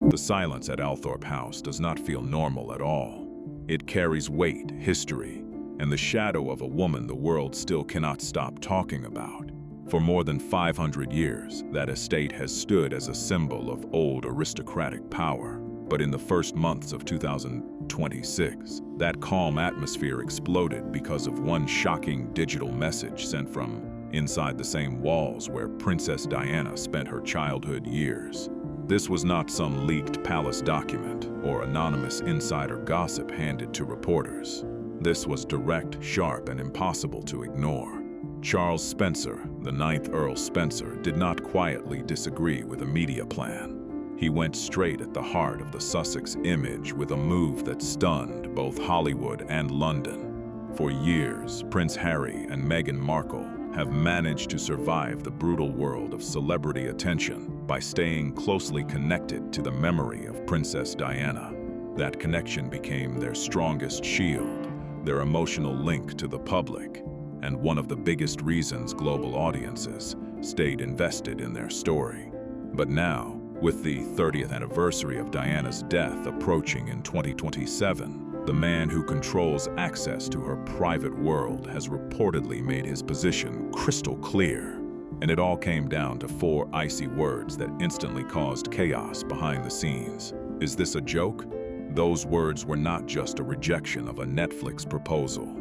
The silence at Althorp House does not feel normal at all. It carries weight, history, and the shadow of a woman the world still cannot stop talking about. For more than 500 years, that estate has stood as a symbol of old aristocratic power. But in the first months of 2026, that calm atmosphere exploded because of one shocking digital message sent from inside the same walls where Princess Diana spent her childhood years. This was not some leaked palace document or anonymous insider gossip handed to reporters. This was direct, sharp, and impossible to ignore. Charles Spencer, the 9th Earl Spencer, did not quietly disagree with a media plan. He went straight at the heart of the Sussex image with a move that stunned both Hollywood and London. For years, Prince Harry and Meghan Markle have managed to survive the brutal world of celebrity attention by staying closely connected to the memory of Princess Diana. That connection became their strongest shield, their emotional link to the public, and one of the biggest reasons global audiences stayed invested in their story. But now, with the 30th anniversary of Diana's death approaching in 2027, the man who controls access to her private world has reportedly made his position crystal clear. And it all came down to 4 icy words that instantly caused chaos behind the scenes. Is this a joke? Those words were not just a rejection of a Netflix proposal.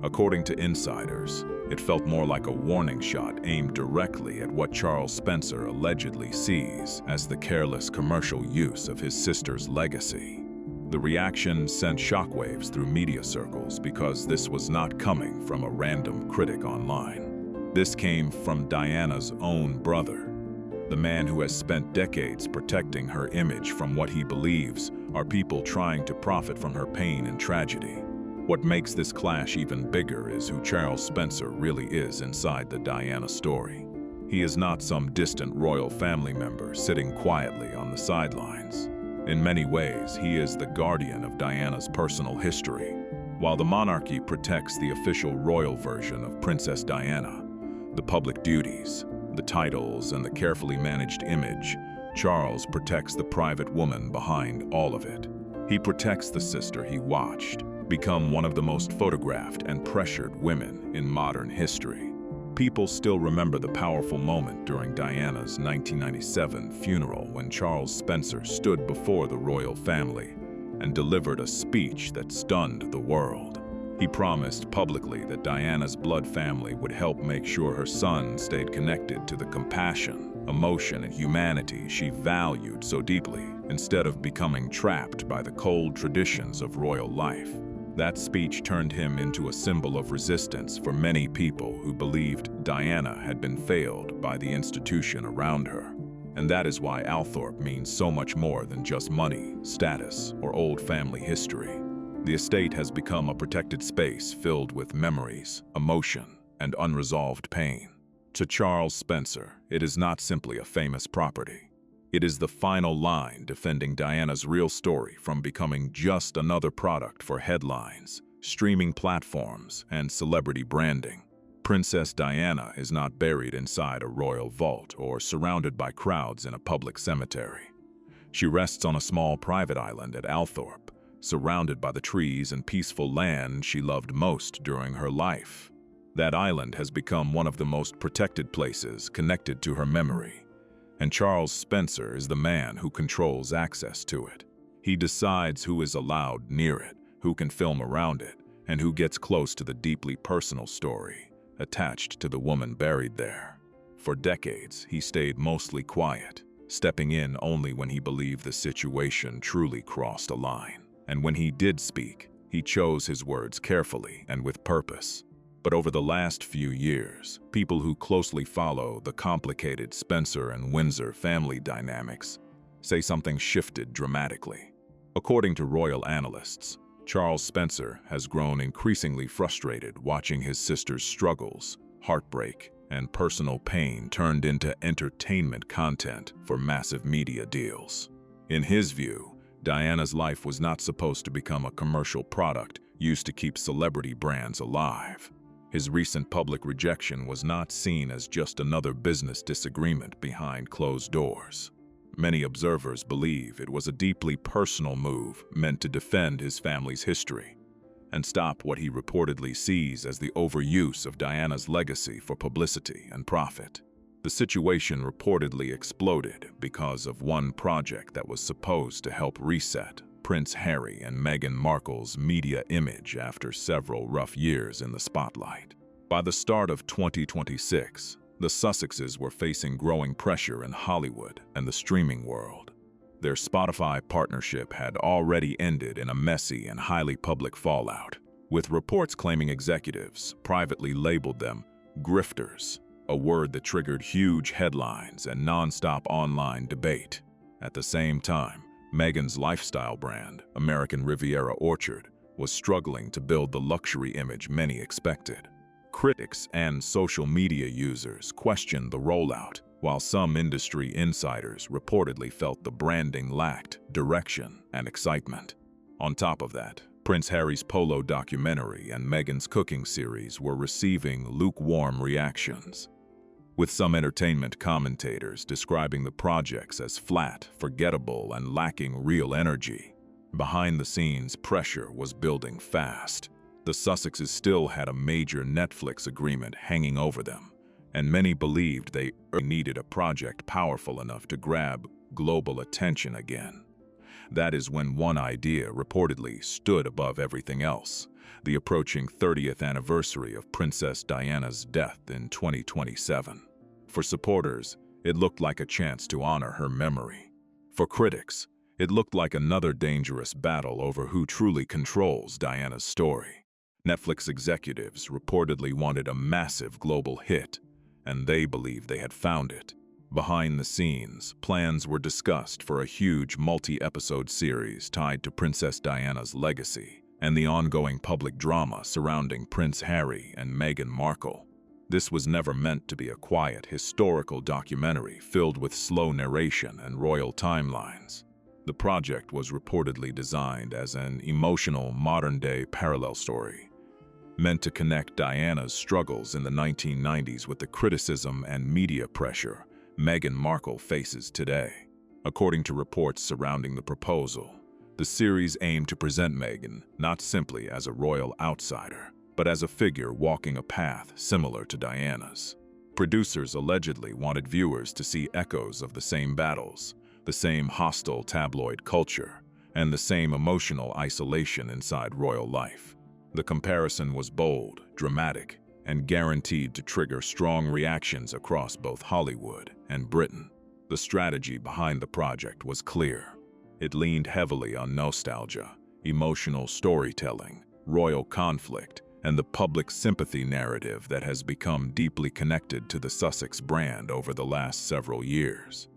According to insiders, it felt more like a warning shot aimed directly at what Charles Spencer allegedly sees as the careless commercial use of his sister's legacy. The reaction sent shockwaves through media circles because this was not coming from a random critic online. This came from Diana's own brother, the man who has spent decades protecting her image from what he believes are people trying to profit from her pain and tragedy. What makes this clash even bigger is who Charles Spencer really is inside the Diana story. He is not some distant royal family member sitting quietly on the sidelines. In many ways, he is the guardian of Diana's personal history. While the monarchy protects the official royal version of Princess Diana, the public duties, the titles, and the carefully managed image, Charles protects the private woman behind all of it. He protects the sister he watched become one of the most photographed and pressured women in modern history. People still remember the powerful moment during Diana's 1997 funeral when Charles Spencer stood before the royal family and delivered a speech that stunned the world. He promised publicly that Diana's blood family would help make sure her son stayed connected to the compassion, emotion, and humanity she valued so deeply, instead of becoming trapped by the cold traditions of royal life. That speech turned him into a symbol of resistance for many people who believed Diana had been failed by the institution around her. And that is why Althorp means so much more than just money, status, or old family history. The estate has become a protected space filled with memories, emotion, and unresolved pain. To Charles Spencer, it is not simply a famous property. It is the final line defending Diana's real story from becoming just another product for headlines, streaming platforms, and celebrity branding. Princess Diana is not buried inside a royal vault or surrounded by crowds in a public cemetery. She rests on a small private island at Althorp, surrounded by the trees and peaceful land she loved most during her life. That island has become one of the most protected places connected to her memory. And Charles Spencer is the man who controls access to it. He decides who is allowed near it, who can film around it, and who gets close to the deeply personal story attached to the woman buried there. For decades, he stayed mostly quiet, stepping in only when he believed the situation truly crossed a line. And when he did speak, he chose his words carefully and with purpose. But over the last few years, people who closely follow the complicated Spencer and Windsor family dynamics say something shifted dramatically. According to royal analysts, Charles Spencer has grown increasingly frustrated watching his sister's struggles, heartbreak, and personal pain turned into entertainment content for massive media deals. In his view, Diana's life was not supposed to become a commercial product used to keep celebrity brands alive. His recent public rejection was not seen as just another business disagreement behind closed doors. many observers believe it was a deeply personal move meant to defend his family's history and stop what he reportedly sees as the overuse of Diana's legacy for publicity and profit. The situation reportedly exploded because of one project that was supposed to help reset Prince Harry and Meghan Markle's media image after several rough years in the spotlight. By the start of 2026, the Sussexes were facing growing pressure in Hollywood and the streaming world. Their Spotify partnership had already ended in a messy and highly public fallout, with reports claiming executives privately labeled them grifters, a word that triggered huge headlines and non-stop online debate. At the same time, Meghan's lifestyle brand, American Riviera Orchard, was struggling to build the luxury image many expected. Critics and social media users questioned the rollout, while some industry insiders reportedly felt the branding lacked direction and excitement. On top of that, Prince Harry's polo documentary and Meghan's cooking series were receiving lukewarm reactions, with some entertainment commentators describing the projects as flat, forgettable, and lacking real energy. Behind the scenes, pressure was building fast. The Sussexes still had a major Netflix agreement hanging over them, and many believed they needed a project powerful enough to grab global attention again. That is when one idea reportedly stood above everything else: the approaching 30th anniversary of Princess Diana's death in 2027. For supporters, it looked like a chance to honor her memory. For critics, it looked like another dangerous battle over who truly controls Diana's story. Netflix executives reportedly wanted a massive global hit, and they believed they had found it. Behind the scenes, plans were discussed for a huge multi-episode series tied to Princess Diana's legacy and the ongoing public drama surrounding Prince Harry and Meghan Markle. This was never meant to be a quiet, historical documentary filled with slow narration and royal timelines. The project was reportedly designed as an emotional, modern-day parallel story, meant to connect Diana's struggles in the 1990s with the criticism and media pressure Meghan Markle faces today. According to reports surrounding the proposal, the series aimed to present Meghan not simply as a royal outsider, but as a figure walking a path similar to Diana's. Producers allegedly wanted viewers to see echoes of the same battles, the same hostile tabloid culture, and the same emotional isolation inside royal life. The comparison was bold, dramatic, and guaranteed to trigger strong reactions across both Hollywood and Britain. The strategy behind the project was clear. It leaned heavily on nostalgia, emotional storytelling, royal conflict, and the public sympathy narrative that has become deeply connected to the Sussex brand over the last several years.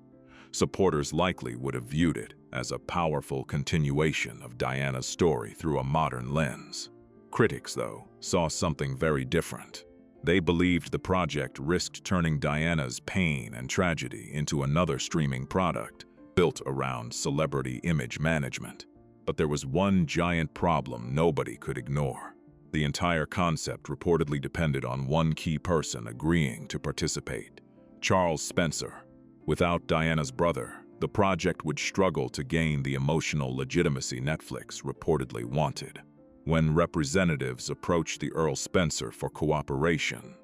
Supporters likely would have viewed it as a powerful continuation of Diana's story through a modern lens. Critics, though, saw something very different. They believed the project risked turning Diana's pain and tragedy into another streaming product built around celebrity image management. But there was one giant problem nobody could ignore. The entire concept reportedly depended on one key person agreeing to participate: Charles Spencer. Without Diana's brother, the project would struggle to gain the emotional legitimacy Netflix reportedly wanted. When representatives approached the Earl Spencer for cooperation,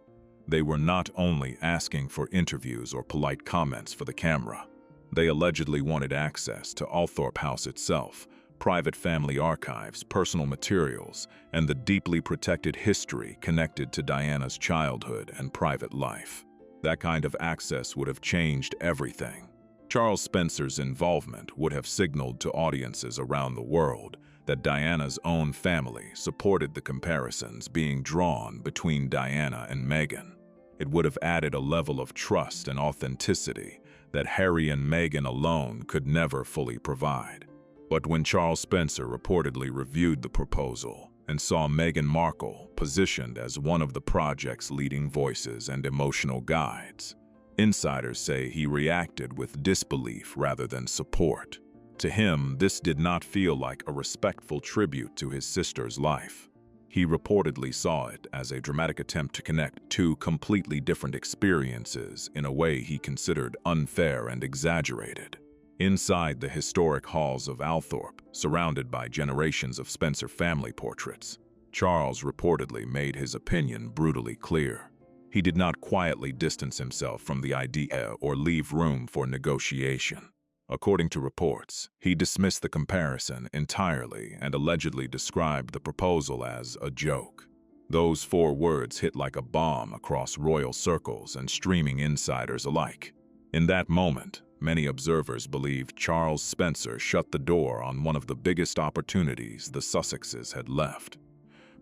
they were not only asking for interviews or polite comments for the camera. They allegedly wanted access to Althorp House itself, private family archives, personal materials, and the deeply protected history connected to Diana's childhood and private life. That kind of access would have changed everything. Charles Spencer's involvement would have signaled to audiences around the world that Diana's own family supported the comparisons being drawn between Diana and Meghan. It would have added a level of trust and authenticity that Harry and Meghan alone could never fully provide. But when Charles Spencer reportedly reviewed the proposal and saw Meghan Markle positioned as one of the project's leading voices and emotional guides, insiders say he reacted with disbelief rather than support. To him, this did not feel like a respectful tribute to his sister's life. He reportedly saw it as a dramatic attempt to connect two completely different experiences in a way he considered unfair and exaggerated. Inside the historic halls of Althorp, surrounded by generations of Spencer family portraits, Charles reportedly made his opinion brutally clear. He did not quietly distance himself from the idea or leave room for negotiation. According to reports, he dismissed the comparison entirely and allegedly described the proposal as a joke. Those 4 words hit like a bomb across royal circles and streaming insiders alike. In that moment, many observers believed Charles Spencer shut the door on one of the biggest opportunities the Sussexes had left.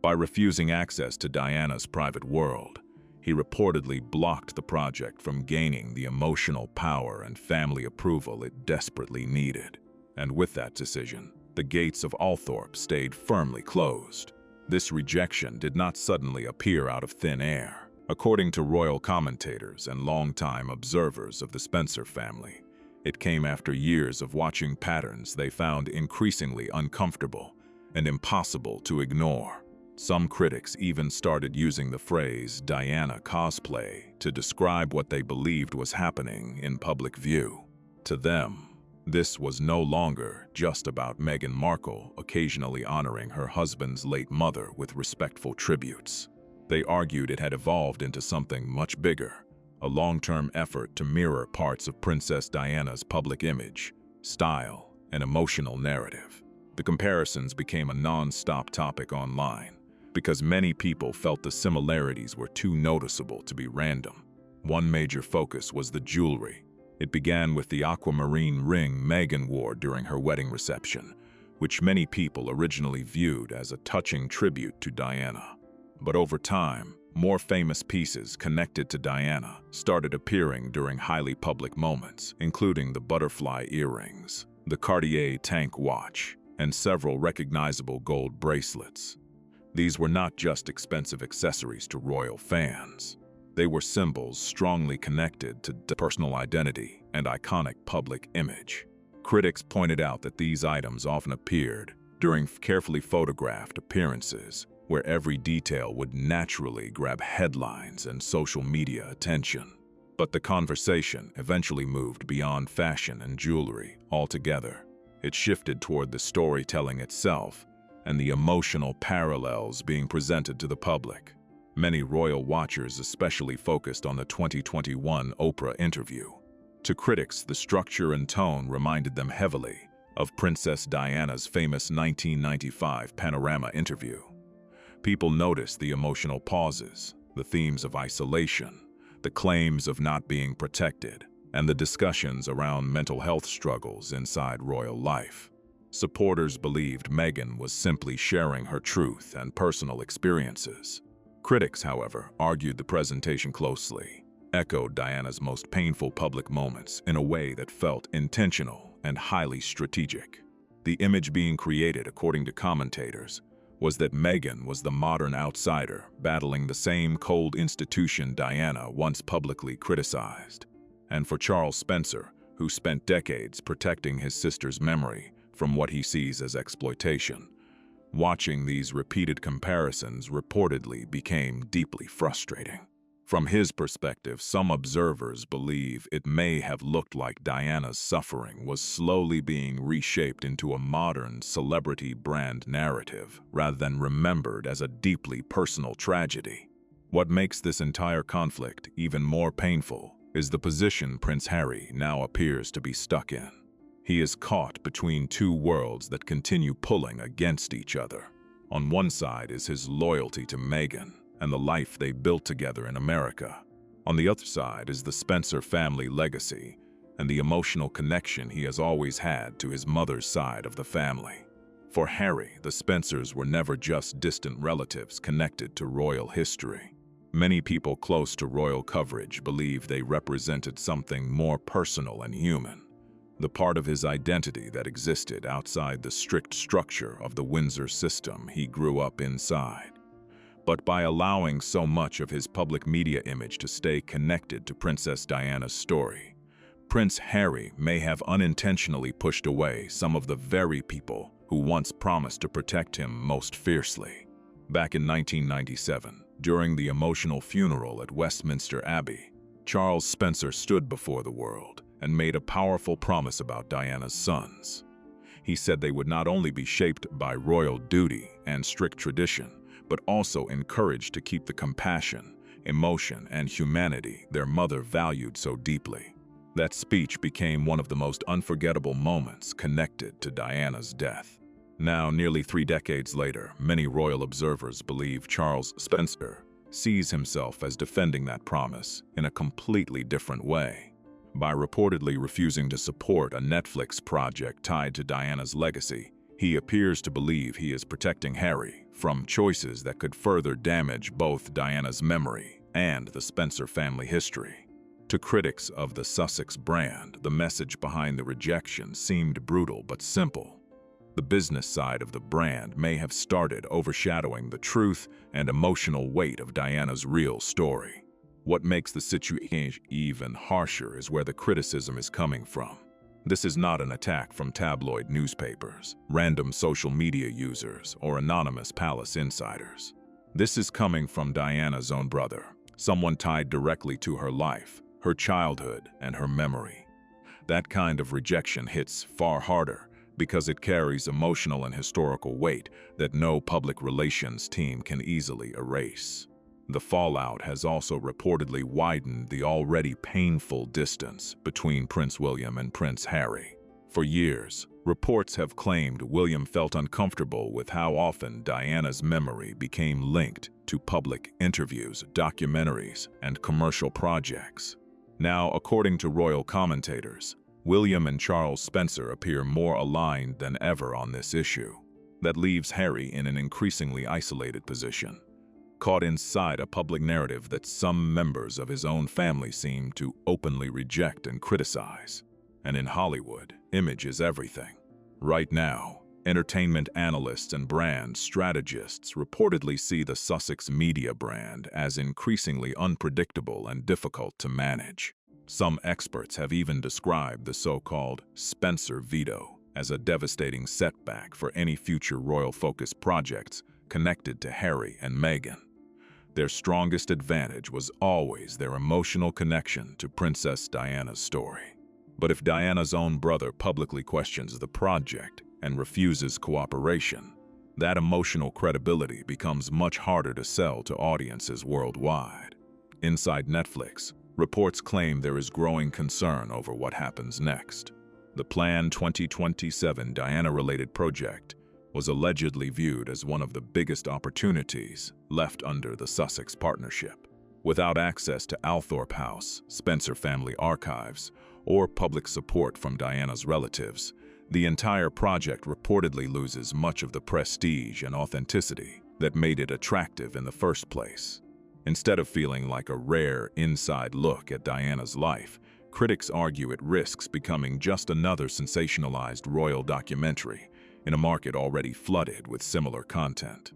By refusing access to Diana's private world, he reportedly blocked the project from gaining the emotional power and family approval it desperately needed. And with that decision, the gates of Althorp stayed firmly closed. This rejection did not suddenly appear out of thin air. According to royal commentators and longtime observers of the Spencer family, it came after years of watching patterns they found increasingly uncomfortable and impossible to ignore. Some critics even started using the phrase Diana cosplay to describe what they believed was happening in public view. To them, this was no longer just about Meghan Markle occasionally honoring her husband's late mother with respectful tributes. They argued it had evolved into something much bigger, a long-term effort to mirror parts of Princess Diana's public image, style, and emotional narrative. The comparisons became a non-stop topic online because many people felt the similarities were too noticeable to be random. One major focus was the jewelry. It began with the aquamarine ring Meghan wore during her wedding reception, which many people originally viewed as a touching tribute to Diana. But over time, more famous pieces connected to Diana started appearing during highly public moments, including the butterfly earrings, the Cartier tank watch, and several recognizable gold bracelets. These were not just expensive accessories to royal fans. They were symbols strongly connected to personal identity and iconic public image. Critics pointed out that these items often appeared during carefully photographed appearances, where every detail would naturally grab headlines and social media attention. But the conversation eventually moved beyond fashion and jewelry altogether. It shifted toward the storytelling itself and the emotional parallels being presented to the public. Many royal watchers especially focused on the 2021 Oprah interview. To critics, the structure and tone reminded them heavily of Princess Diana's famous 1995 Panorama interview. People noticed the emotional pauses, the themes of isolation, the claims of not being protected, and the discussions around mental health struggles inside royal life. Supporters believed Meghan was simply sharing her truth and personal experiences. Critics, however, argued the presentation closely, echoed Diana's most painful public moments in a way that felt intentional and highly strategic. The image being created, according to commentators, was that Meghan was the modern outsider battling the same cold institution Diana once publicly criticized. And for Charles Spencer, who spent decades protecting his sister's memory from what he sees as exploitation, watching these repeated comparisons reportedly became deeply frustrating. From his perspective, some observers believe it may have looked like Diana's suffering was slowly being reshaped into a modern celebrity brand narrative rather than remembered as a deeply personal tragedy. What makes this entire conflict even more painful is the position Prince Harry now appears to be stuck in. He is caught between 2 worlds that continue pulling against each other. On one side is his loyalty to Meghan and the life they built together in America. On the other side is the Spencer family legacy and the emotional connection he has always had to his mother's side of the family. For Harry, the Spencers were never just distant relatives connected to royal history. Many people close to royal coverage believe they represented something more personal and human, the part of his identity that existed outside the strict structure of the Windsor system he grew up inside. But by allowing so much of his public media image to stay connected to Princess Diana's story, Prince Harry may have unintentionally pushed away some of the very people who once promised to protect him most fiercely. Back in 1997, during the emotional funeral at Westminster Abbey, Charles Spencer stood before the world, and made a powerful promise about Diana's sons. He said they would not only be shaped by royal duty and strict tradition, but also encouraged to keep the compassion, emotion, and humanity their mother valued so deeply. That speech became one of the most unforgettable moments connected to Diana's death. Now, nearly 3 decades later, many royal observers believe Charles Spencer sees himself as defending that promise in a completely different way. By reportedly refusing to support a Netflix project tied to Diana's legacy, he appears to believe he is protecting Harry from choices that could further damage both Diana's memory and the Spencer family history. To critics of the Sussex brand, the message behind the rejection seemed brutal but simple. The business side of the brand may have started overshadowing the truth and emotional weight of Diana's real story. What makes the situation even harsher is where the criticism is coming from. This is not an attack from tabloid newspapers, random social media users, or anonymous palace insiders. This is coming from Diana's own brother, someone tied directly to her life, her childhood, and her memory. That kind of rejection hits far harder because it carries emotional and historical weight that no public relations team can easily erase. The fallout has also reportedly widened the already painful distance between Prince William and Prince Harry. For years, reports have claimed William felt uncomfortable with how often Diana's memory became linked to public interviews, documentaries, and commercial projects. Now, according to royal commentators, William and Charles Spencer appear more aligned than ever on this issue. That leaves Harry in an increasingly isolated position, caught inside a public narrative that some members of his own family seem to openly reject and criticize. And in Hollywood, image is everything. Right now, entertainment analysts and brand strategists reportedly see the Sussex media brand as increasingly unpredictable and difficult to manage. Some experts have even described the so-called Spencer veto as a devastating setback for any future royal-focused projects connected to Harry and Meghan. Their strongest advantage was always their emotional connection to Princess Diana's story. But if Diana's own brother publicly questions the project and refuses cooperation, that emotional credibility becomes much harder to sell to audiences worldwide. Inside Netflix, reports claim there is growing concern over what happens next. The planned 2027 Diana-related project was allegedly viewed as one of the biggest opportunities left under the Sussex partnership. Without access to Althorp House, Spencer family archives, or public support from Diana's relatives, the entire project reportedly loses much of the prestige and authenticity that made it attractive in the first place. Instead of feeling like a rare inside look at Diana's life, critics argue it risks becoming just another sensationalized royal documentary in a market already flooded with similar content.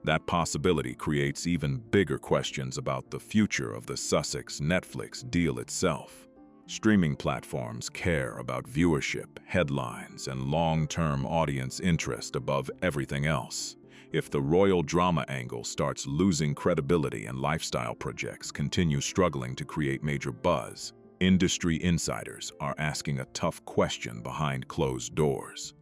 That possibility creates even bigger questions about the future of the Sussex Netflix deal itself. Streaming platforms care about viewership, headlines, and long-term audience interest above everything else. If the royal drama angle starts losing credibility and lifestyle projects continue struggling to create major buzz, industry insiders are asking a tough question behind closed doors.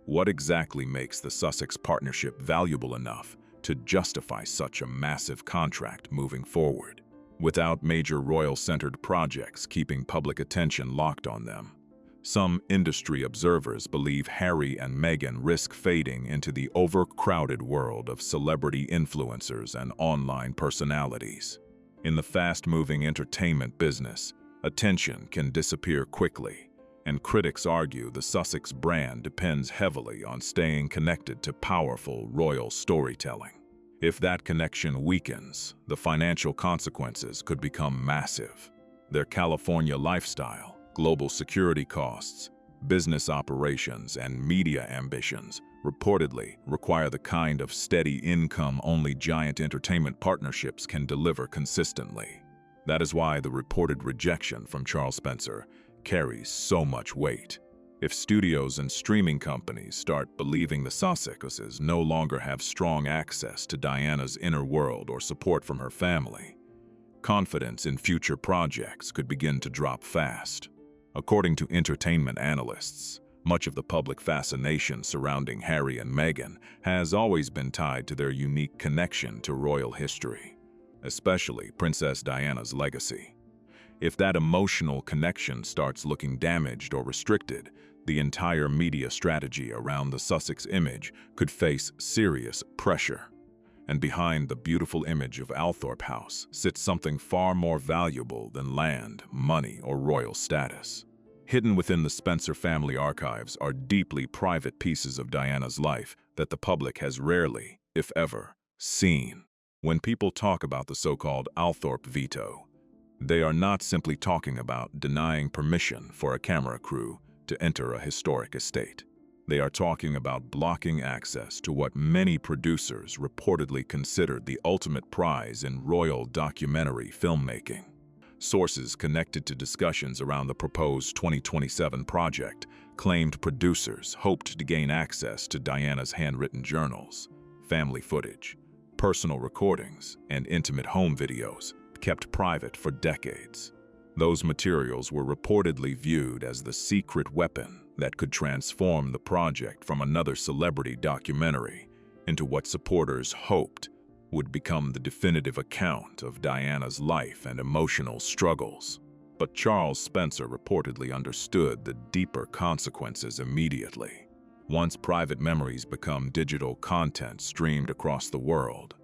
What exactly makes the Sussex partnership valuable enough to justify such a massive contract moving forward? Without major royal-centered projects keeping public attention locked on them, some industry observers believe Harry and Meghan risk fading into the overcrowded world of celebrity influencers and online personalities. In the fast-moving entertainment business, attention can disappear quickly, and critics argue the Sussex brand depends heavily on staying connected to powerful royal storytelling. If that connection weakens, the financial consequences could become massive. Their California lifestyle, global security costs, business operations, and media ambitions reportedly require the kind of steady income only giant entertainment partnerships can deliver consistently. That is why the reported rejection from Charles Spencer carries so much weight. If studios and streaming companies start believing the Sussexes no longer have strong access to Diana's inner world or support from her family, confidence in future projects could begin to drop fast. According to entertainment analysts, much of the public fascination surrounding Harry and Meghan has always been tied to their unique connection to royal history, especially Princess Diana's legacy. If that emotional connection starts looking damaged or restricted, the entire media strategy around the Sussex image could face serious pressure. And behind the beautiful image of Althorp House sits something far more valuable than land, money, or royal status. Hidden within the Spencer family archives are deeply private pieces of Diana's life that the public has rarely, if ever, seen. When people talk about the so-called Althorp veto, they are not simply talking about denying permission for a camera crew to enter a historic estate. They are talking about blocking access to what many producers reportedly considered the ultimate prize in royal documentary filmmaking. Sources connected to discussions around the proposed 2027 project claimed producers hoped to gain access to Diana's handwritten journals, family footage, personal recordings, and intimate home videos kept private for decades. Those materials were reportedly viewed as the secret weapon that could transform the project from another celebrity documentary into what supporters hoped would become the definitive account of Diana's life and emotional struggles. But Charles Spencer reportedly understood the deeper consequences immediately. Once private memories become digital content streamed across the world,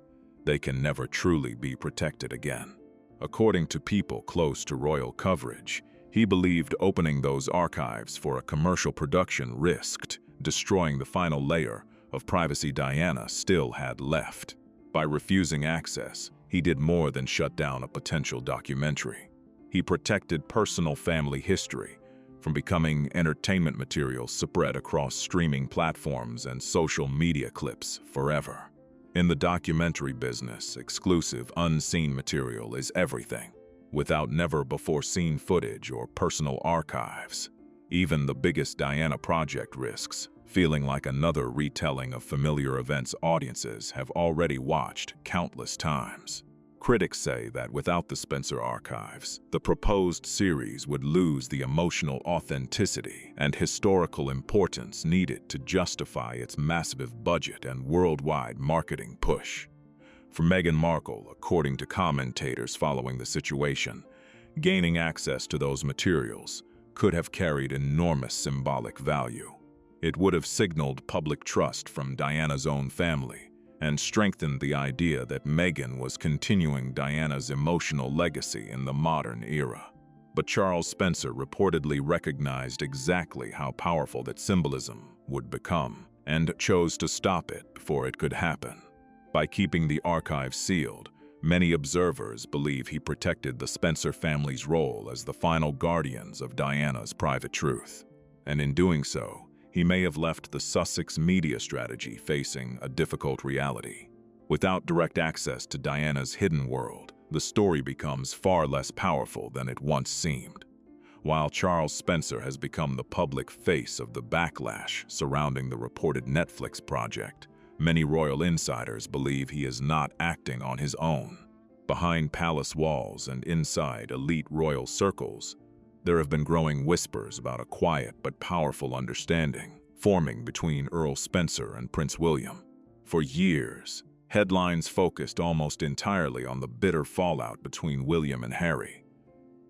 they can never truly be protected again. According to people close to royal coverage, he believed opening those archives for a commercial production risked destroying the final layer of privacy Diana still had left. By refusing access, he did more than shut down a potential documentary. He protected personal family history from becoming entertainment material spread across streaming platforms and social media clips forever. In the documentary business, exclusive, unseen material is everything. Without never-before-seen footage or personal archives, even the biggest Diana project risks feeling like another retelling of familiar events audiences have already watched countless times. Critics say that without the Spencer archives, the proposed series would lose the emotional authenticity and historical importance needed to justify its massive budget and worldwide marketing push. For Meghan Markle, according to commentators following the situation, gaining access to those materials could have carried enormous symbolic value. It would have signaled public trust from Diana's own family and strengthened the idea that Meghan was continuing Diana's emotional legacy in the modern era. But Charles Spencer reportedly recognized exactly how powerful that symbolism would become and chose to stop it before it could happen. By keeping the archive sealed, many observers believe he protected the Spencer family's role as the final guardians of Diana's private truth. And in doing so, he may have left the Sussex media strategy facing a difficult reality. Without direct access to Diana's hidden world, the story becomes far less powerful than it once seemed. While Charles Spencer has become the public face of the backlash surrounding the reported Netflix project, many royal insiders believe he is not acting on his own. Behind palace walls and inside elite royal circles, there have been growing whispers about a quiet but powerful understanding forming between Earl Spencer and Prince William. For years, headlines focused almost entirely on the bitter fallout between William and Harry.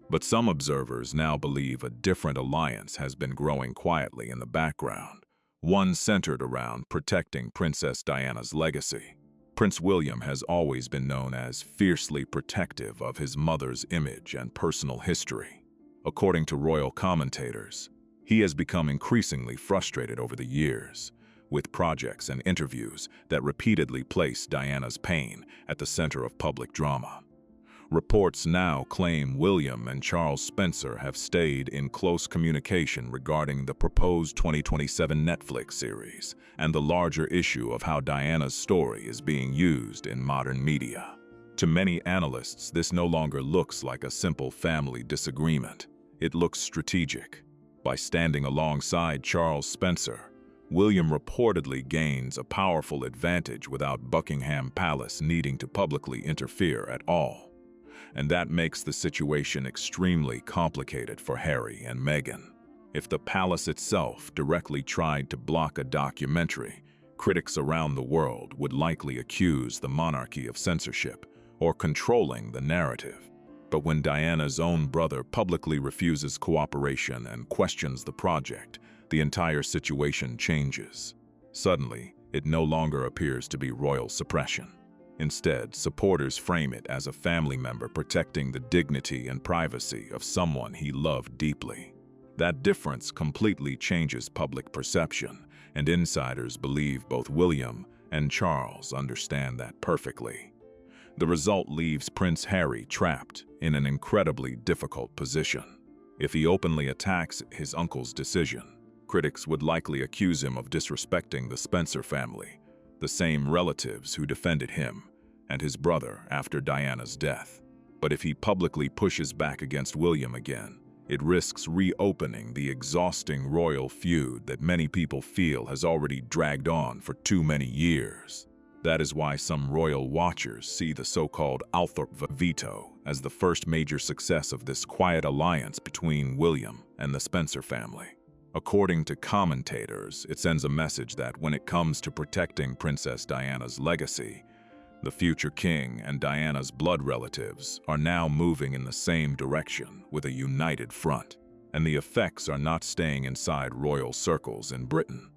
But some observers now believe a different alliance has been growing quietly in the background, one centered around protecting Princess Diana's legacy. Prince William has always been known as fiercely protective of his mother's image and personal history. According to royal commentators, he has become increasingly frustrated over the years, with projects and interviews that repeatedly place Diana's pain at the center of public drama. Reports now claim William and Charles Spencer have stayed in close communication regarding the proposed 2027 Netflix series and the larger issue of how Diana's story is being used in modern media. To many analysts, this no longer looks like a simple family disagreement. It looks strategic. By standing alongside Charles Spencer, William reportedly gains a powerful advantage without Buckingham Palace needing to publicly interfere at all. And that makes the situation extremely complicated for Harry and Meghan. If the palace itself directly tried to block a documentary, critics around the world would likely accuse the monarchy of censorship or controlling the narrative. But when Diana's own brother publicly refuses cooperation and questions the project, the entire situation changes. Suddenly, it no longer appears to be royal suppression. Instead, supporters frame it as a family member protecting the dignity and privacy of someone he loved deeply. That difference completely changes public perception, and insiders believe both William and Charles understand that perfectly. The result leaves Prince Harry trapped in an incredibly difficult position. If he openly attacks his uncle's decision, critics would likely accuse him of disrespecting the Spencer family, the same relatives who defended him and his brother after Diana's death. But if he publicly pushes back against William again, it risks reopening the exhausting royal feud that many people feel has already dragged on for too many years. That is why some royal watchers see the so-called Althorp veto as the first major success of this quiet alliance between William and the Spencer family. According to commentators, it sends a message that when it comes to protecting Princess Diana's legacy, the future king and Diana's blood relatives are now moving in the same direction with a united front, and the effects are not staying inside royal circles in Britain.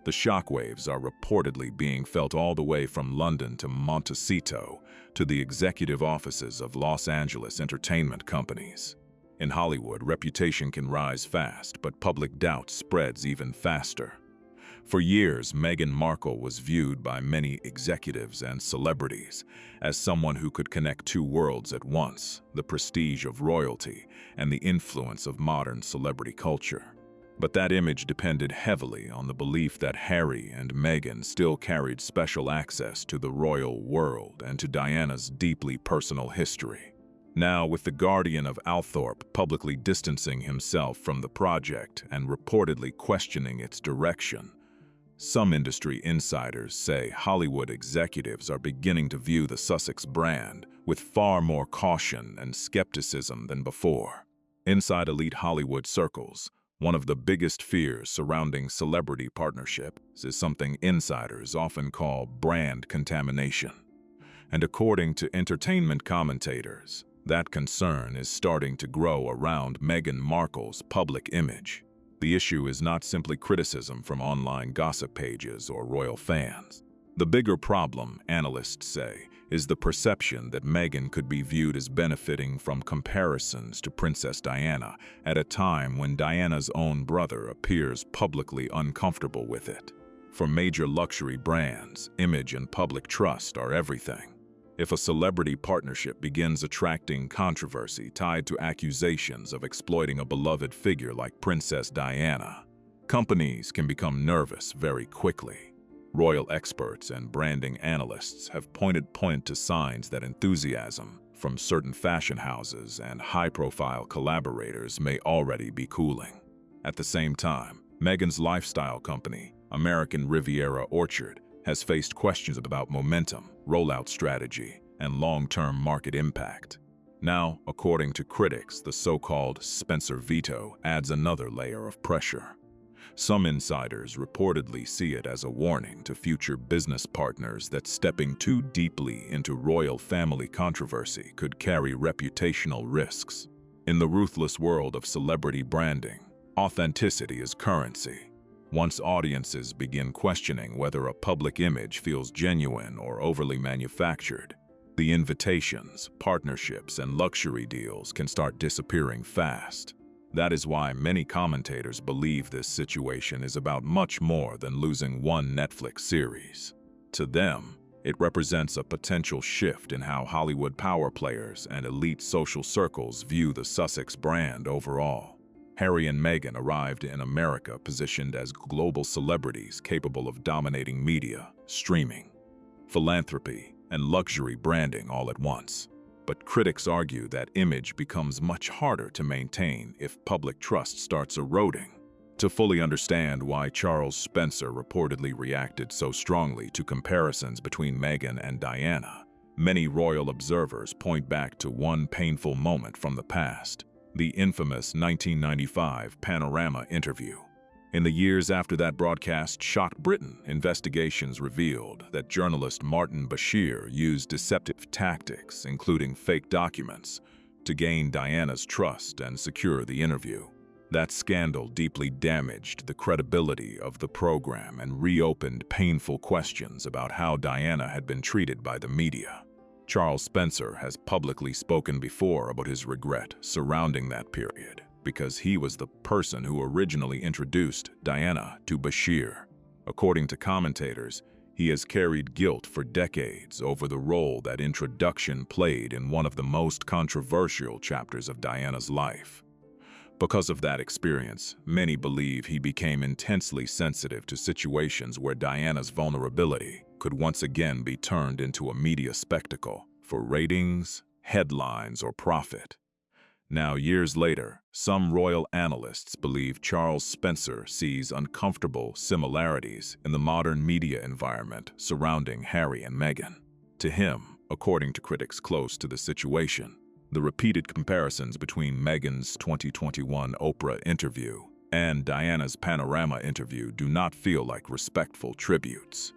The shockwaves are reportedly being felt all the way from London to Montecito to the executive offices of Los Angeles entertainment companies. In Hollywood, reputation can rise fast, but public doubt spreads even faster. For years, Meghan Markle was viewed by many executives and celebrities as someone who could connect two worlds at once, the prestige of royalty and the influence of modern celebrity culture. But that image depended heavily on the belief that Harry and Meghan still carried special access to the royal world and to Diana's deeply personal history. Now, with the Guardian of Althorp publicly distancing himself from the project and reportedly questioning its direction, some industry insiders say Hollywood executives are beginning to view the Sussex brand with far more caution and skepticism than before. Inside elite Hollywood circles, one of the biggest fears surrounding celebrity partnerships is something insiders often call brand contamination. And according to entertainment commentators, that concern is starting to grow around Meghan Markle's public image. The issue is not simply criticism from online gossip pages or royal fans. The bigger problem, analysts say, is the perception that Meghan could be viewed as benefiting from comparisons to Princess Diana at a time when Diana's own brother appears publicly uncomfortable with it. For major luxury brands, image and public trust are everything. If a celebrity partnership begins attracting controversy tied to accusations of exploiting a beloved figure like Princess Diana, companies can become nervous very quickly. Royal experts and branding analysts have pointed to signs that enthusiasm from certain fashion houses and high-profile collaborators may already be cooling. At the same time, Meghan's lifestyle company, American Riviera Orchard, has faced questions about momentum, rollout strategy, and long-term market impact. Now, according to critics, the so-called Spencer veto adds another layer of pressure. Some insiders reportedly see it as a warning to future business partners that stepping too deeply into royal family controversy could carry reputational risks. In the ruthless world of celebrity branding, authenticity is currency. Once audiences begin questioning whether a public image feels genuine or overly manufactured, the invitations, partnerships, and luxury deals can start disappearing fast. That is why many commentators believe this situation is about much more than losing one Netflix series. To them, it represents a potential shift in how Hollywood power players and elite social circles view the Sussex brand overall. Harry and Meghan arrived in America positioned as global celebrities capable of dominating media, streaming, philanthropy, and luxury branding all at once. But critics argue that image becomes much harder to maintain if public trust starts eroding. To fully understand why Charles Spencer reportedly reacted so strongly to comparisons between Meghan and Diana, Many royal observers point back to one painful moment from the past, the infamous 1995 Panorama interview. In the years after that broadcast shocked Britain, investigations revealed that journalist Martin Bashir used deceptive tactics, including fake documents, to gain Diana's trust and secure the interview. That scandal deeply damaged the credibility of the program and reopened painful questions about how Diana had been treated by the media. Charles Spencer has publicly spoken before about his regret surrounding that period, because he was the person who originally introduced Diana to Bashir. According to commentators, he has carried guilt for decades over the role that introduction played in one of the most controversial chapters of Diana's life. Because of that experience, many believe he became intensely sensitive to situations where Diana's vulnerability could once again be turned into a media spectacle for ratings, headlines, or profit. Now, years later, some royal analysts believe Charles Spencer sees uncomfortable similarities in the modern media environment surrounding Harry and Meghan. To him, according to critics close to the situation, the repeated comparisons between Meghan's 2021 Oprah interview and Diana's Panorama interview do not feel like respectful tributes.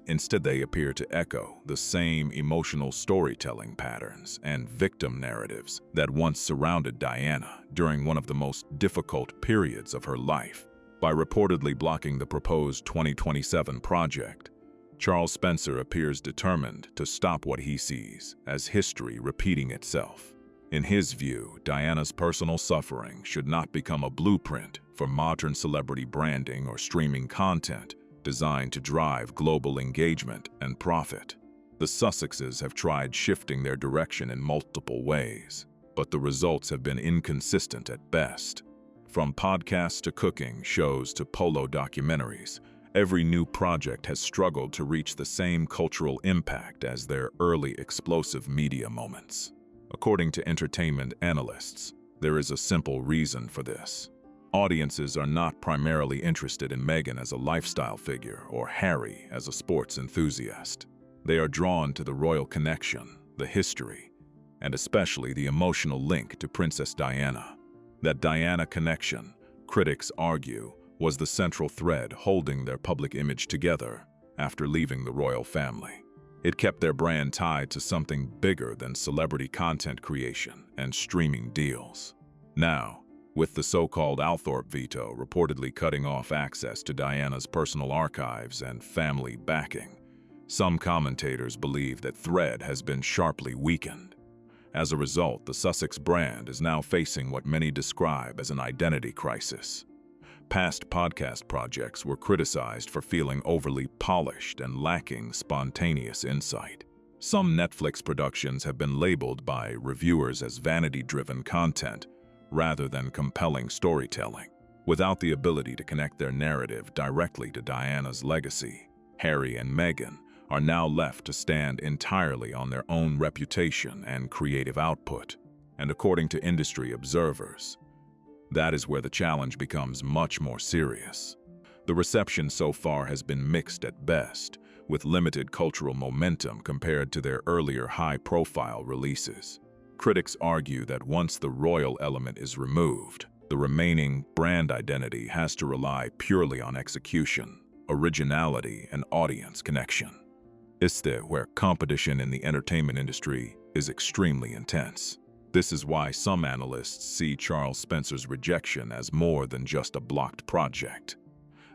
Instead, they appear to echo the same emotional storytelling patterns and victim narratives that once surrounded Diana during one of the most difficult periods of her life. By reportedly blocking the proposed 2027 project, Charles Spencer appears determined to stop what he sees as history repeating itself. In his view, Diana's personal suffering should not become a blueprint for modern celebrity branding or streaming content designed to drive global engagement and profit. The Sussexes have tried shifting their direction in multiple ways, but the results have been inconsistent at best. From podcasts to cooking shows to polo documentaries, every new project has struggled to reach the same cultural impact as their early explosive media moments. According to entertainment analysts, there is a simple reason for this. Audiences are not primarily interested in Meghan as a lifestyle figure or Harry as a sports enthusiast. They are drawn to the royal connection, the history, and especially the emotional link to Princess Diana. That Diana connection, critics argue, was the central thread holding their public image together after leaving the royal family. It kept their brand tied to something bigger than celebrity content creation and streaming deals. Now, with the so-called Althorp veto reportedly cutting off access to Diana's personal archives and family backing, some commentators believe that thread has been sharply weakened. As a result, the Sussex brand is now facing what many describe as an identity crisis. Past podcast projects were criticized for feeling overly polished and lacking spontaneous insight. Some Netflix productions have been labeled by reviewers as vanity-driven content rather than compelling storytelling. Without the ability to connect their narrative directly to Diana's legacy, Harry and Meghan are now left to stand entirely on their own reputation and creative output. And according to industry observers, that is where the challenge becomes much more serious. The reception so far has been mixed at best, with limited cultural momentum compared to their earlier high-profile releases. Critics argue that once the royal element is removed, the remaining brand identity has to rely purely on execution, originality, and audience connection. It's there where competition in the entertainment industry is extremely intense. This is why some analysts see Charles Spencer's rejection as more than just a blocked project.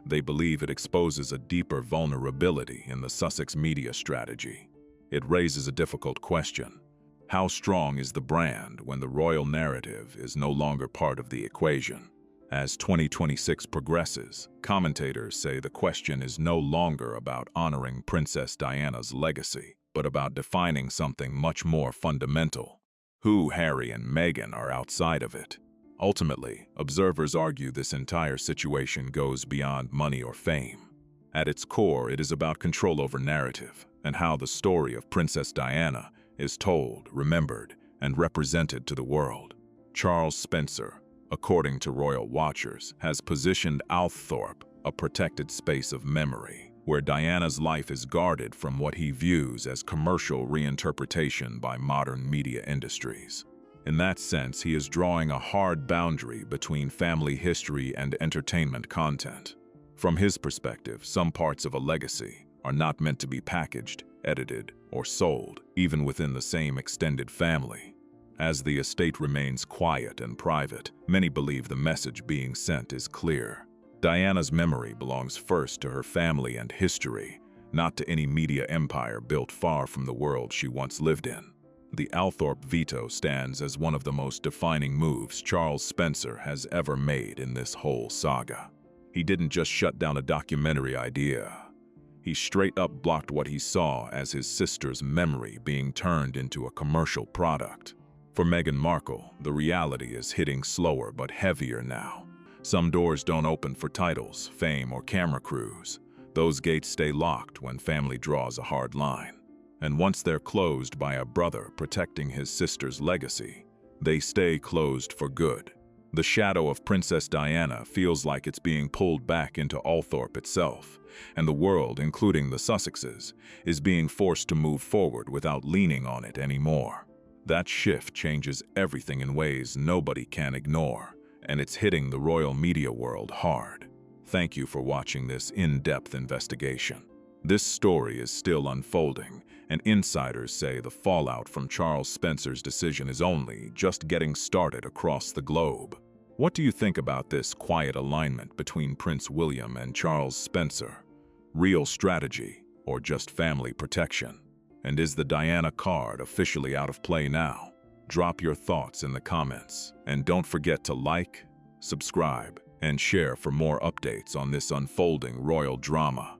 They believe it exposes a deeper vulnerability in the Sussex media strategy. It raises a difficult question. How strong is the brand when the royal narrative is no longer part of the equation? As 2026 progresses, commentators say the question is no longer about honoring Princess Diana's legacy, but about defining something much more fundamental: who Harry and Meghan are outside of it. Ultimately, observers argue this entire situation goes beyond money or fame. At its core, it is about control over narrative and how the story of Princess Diana is told, remembered, and represented to the world. Charles Spencer, according to royal watchers, has positioned Althorp, a protected space of memory, where Diana's life is guarded from what he views as commercial reinterpretation by modern media industries. In that sense, he is drawing a hard boundary between family history and entertainment content. From his perspective, some parts of a legacy are not meant to be packaged, edited, or sold, even within the same extended family. As the estate remains quiet and private, many believe the message being sent is clear. Diana's memory belongs first to her family and history, not to any media empire built far from the world she once lived in. The Althorpe veto stands as one of the most defining moves Charles Spencer has ever made in this whole saga. He didn't just shut down a documentary idea. He straight up blocked what he saw as his sister's memory being turned into a commercial product. For Meghan Markle, the reality is hitting slower but heavier now. Some doors don't open for titles, fame, or camera crews. Those gates stay locked when family draws a hard line. And once they're closed by a brother protecting his sister's legacy, they stay closed for good. The shadow of Princess Diana feels like it's being pulled back into Althorpe itself, and the world, including the Sussexes, is being forced to move forward without leaning on it anymore. That shift changes everything in ways nobody can ignore, and it's hitting the royal media world hard. Thank you for watching this in-depth investigation. This story is still unfolding, and insiders say the fallout from Charles Spencer's decision is only just getting started across the globe. What do you think about this quiet alignment between Prince William and Charles Spencer? Real strategy or just family protection? And is the Diana card officially out of play now? Drop your thoughts in the comments, and don't forget to like, subscribe, and share for more updates on this unfolding royal drama.